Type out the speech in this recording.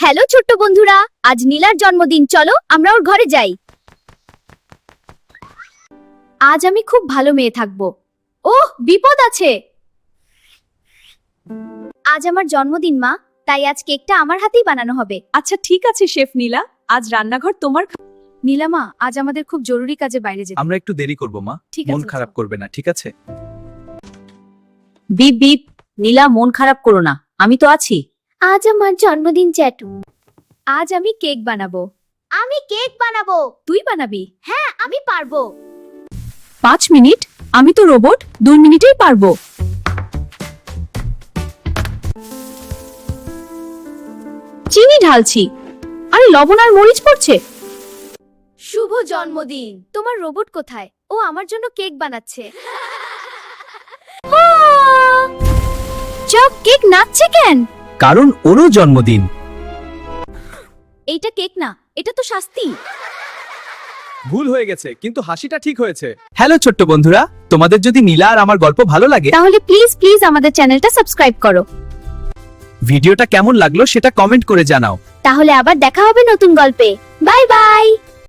Hello ছোট্ট বন্ধুরা, আজ নীলার জন্মদিন, চলো আমরা ওর ঘরে যাই। আজ আমি খুব ভালো মেয়ে থাকবো। ওহ, বিপদ আছে। আজ আমার জন্মদিন মা, তাই আজ কেকটা আমার হাতেই বানানো হবে। আচ্ছা ঠিক আছে শেফ নীলা, আজ রান্নাঘর তোমার। নীলা মা, আজ আমাদের খুব জরুরি কাজে বাইরে যেতে। আমরা একটু দেরি করব মা, ঠিক মন আছে, খারাপ করবে না, ঠিক আছে? বিপ বিপ, নীলা মন খারাপ করো না, আমি তো আছি। আজ আমার জন্মদিন চ্যাটু। আজ আমি কেক বানাবো। আমি কেক বানাবো। তুই বানাবি? হ্যাঁ, আমি পারবো। 5 মিনিট? আমি তো রোবট, 2 মিনিটেই পারবো। চিনি ঢালছি, আরে লবণ আর মরিচ পড়ছে। শুভ জন্মদিন। তোমার রোবট কোথায়? ও আমার জন্য কেক বানাচ্ছে। চক, কেক নাচছে কেন? কারণ ওরও জন্মদিন। এইটা কেক না, এটা তো শাস্তি। ভুল হয়ে গেছে, কিন্তু হাসিটা ঠিক হয়েছে। হ্যালো ছোট্ট বন্ধুরা, তোমাদের যদি নীলা আর আমার গল্প ভালো লাগে তাহলে প্লিজ প্লিজ আমাদের চ্যানেলটা সাবস্ক্রাইব করো। ভিডিওটা কেমন লাগলো সেটা কমেন্ট করে জানাও। তাহলে আবার দেখা হবে নতুন গল্পে। Bye bye.